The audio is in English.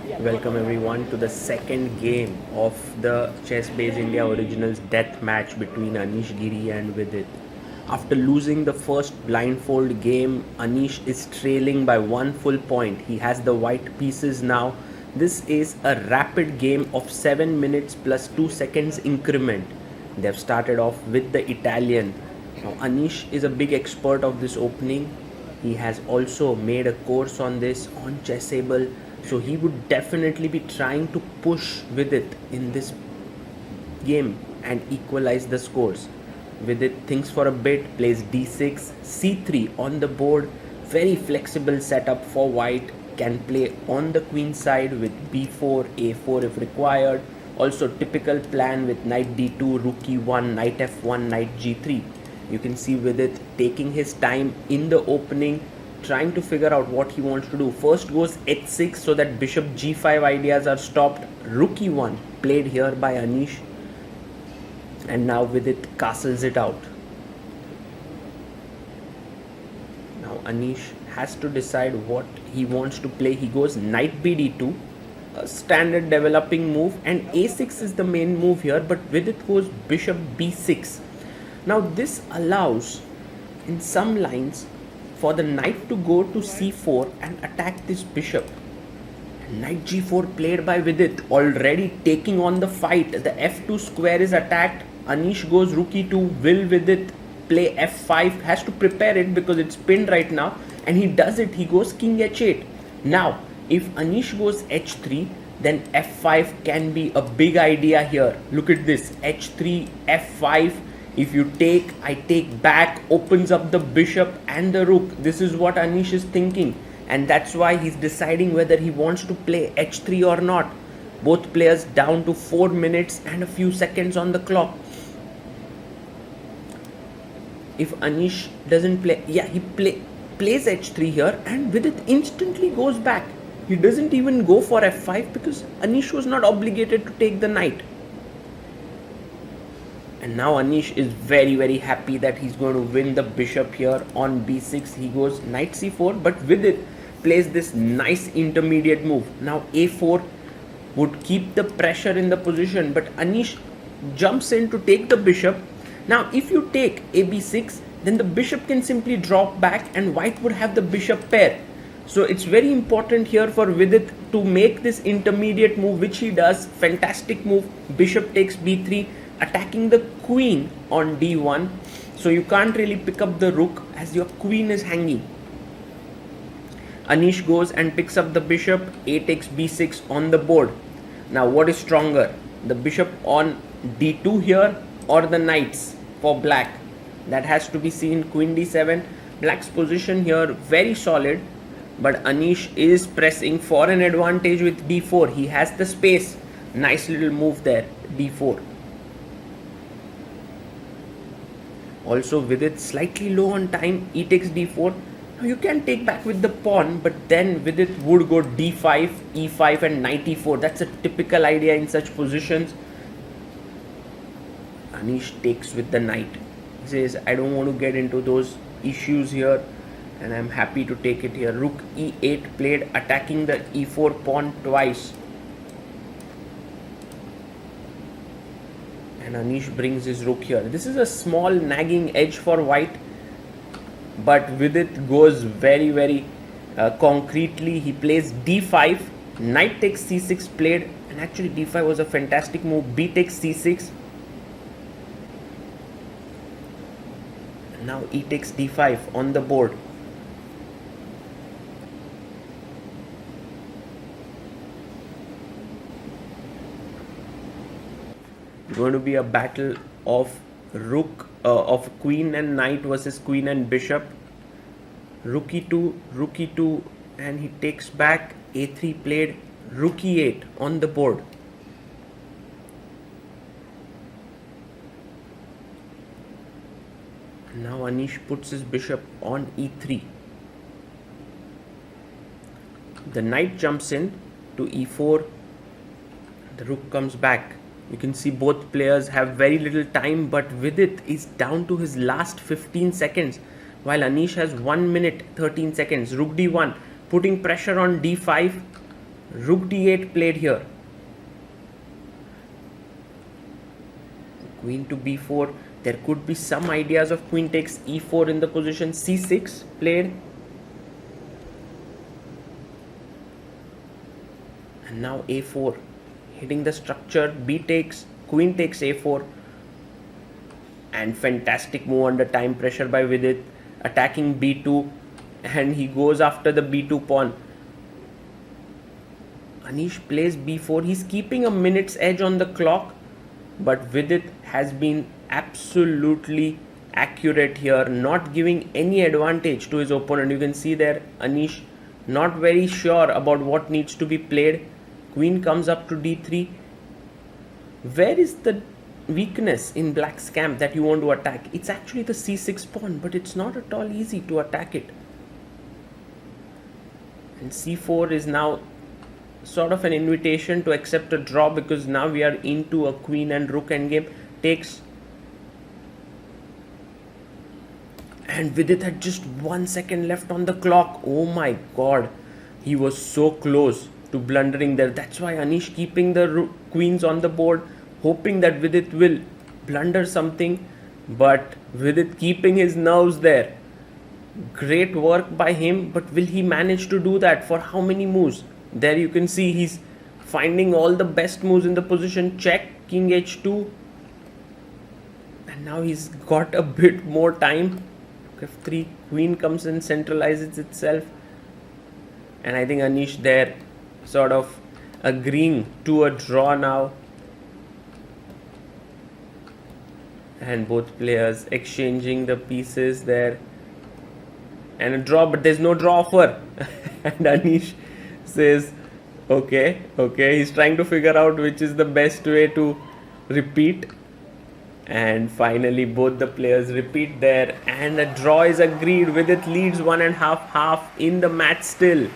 Welcome everyone to the second game of the ChessBase India Originals death match between Anish Giri and Vidit. After losing the first blindfold game, Anish is trailing by 1 full point. He has the white pieces now. This is a rapid game of 7 minutes plus 2 seconds increment. They've started off with the Italian. Now Anish is a big expert of this opening. He has also made a course on this on Chessable, so he would definitely be trying to push with it in this game and equalize the scores. With it, thinks for a bit, plays d6, c3 on the board. Very flexible setup for white. Can play on the queen side with b4, a4 if required. Also typical plan with knight d2, rook e1, knight f1, knight g3. You can see with it taking his time in the opening, trying to figure out what he wants to do. First goes h6 so that bishop g5 ideas are stopped. Rook e1 played here by Anish, and now with it castles it out. Now Anish has to decide what he wants to play. He goes knight bd2, a standard developing move, and a6 is the main move here, but with it goes bishop b6. Now this allows in some lines for the knight to go to c4 and attack this bishop. Knight g4 played by Vidit, already taking on the fight. The f2 square is attacked. Anish goes rook e2. Will Vidit play f5? Has to prepare it because it's pinned right now, and he does it. He goes king h8. Now if Anish goes h3, then f5 can be a big idea here. Look at this, h3, f5. If you take, I take back, opens up the bishop and the rook. This is what Anish is thinking, and that's why he's deciding whether he wants to play h3 or not. Both players down to 4 minutes and a few seconds on the clock. If Anish doesn't play, he plays h3 here, and with it instantly goes back. He doesn't even go for f5 because Anish was not obligated to take the knight. And now Anish is very happy that he's going to win the bishop here on b6. He goes knight c4, but with it plays this nice intermediate move. Now a4 would keep the pressure in the position, but Anish jumps in to take the bishop. Now if you take a b6, then the bishop can simply drop back and white would have the bishop pair. So it's very important here for Vidit to make this intermediate move, which he does. Fantastic move. Bishop takes b3, attacking the queen on d1, so you can't really pick up the rook as your queen is hanging. Anish goes and picks up the bishop. A takes b6 on the board. Now what is stronger, the bishop on d2 here or the knights for black? That has to be seen. Queen d7. Black's position here very solid, but Anish is pressing for an advantage with d4. He has the space. Nice little move there, d4. Also with it slightly low on time, e takes d4. Now you can take back with the pawn, but then with it would go d5, e5 and knight e4. That's a typical idea in such positions. Anish takes with the knight. He says, I don't want to get into those issues here, and I'm happy to take it here. Rook e8 played, attacking the e4 pawn twice. And Anish brings his rook here. This is a small nagging edge for white, but with it goes very concretely. He plays d5, knight takes c6 played, and actually d5 was a fantastic move. B takes c6. Now e takes d5 on the board. Going to be a battle of of queen and knight versus queen and bishop. Rook e2, and he takes back. A3 played, rook e8 on the board. Now Anish puts his bishop on e3. The knight jumps in to e4. The rook comes back. You can see both players have very little time, but Vidit is down to his last 15 seconds, while Anish has 1 minute 13 seconds. Rook d1, putting pressure on d5. Rook d8 played here. Queen to b4. There could be some ideas of queen takes e4 in the position. c6 played. And now a4. Hitting the structure. b takes. Queen takes a4. And fantastic move under time pressure by Vidit. Attacking b2. And he goes after the b2 pawn. Anish plays b4. He's keeping a minute's edge on the clock. But Vidit has been absolutely accurate here, not giving any advantage to his opponent. You can see there Anish not very sure about what needs to be played. Queen comes up to d3. Where is the weakness in black's camp that you want to attack? It's actually the c6 pawn, but it's not at all easy to attack it. And c4 is now sort of an invitation to accept a draw, because now we are into a queen and rook endgame. Takes. And Vidit had just 1 second left on the clock. Oh my god, he was so close to blundering there. That's why Anish keeping the queens on the board, hoping that Vidit will blunder something, but Vidit keeping his nerves there. Great work by him, but will he manage to do that for how many moves? There you can see he's finding all the best moves in the position. Check, king h2. And now he's got a bit more time. f3, queen comes and centralizes itself. And I think Anish there sort of agreeing to a draw now. And both players exchanging the pieces there. And a draw, but there's no draw offer. And Anish says, okay, he's trying to figure out which is the best way to repeat. And finally both the players repeat there, and a draw is agreed. Vidit leads 1.5 in the match still.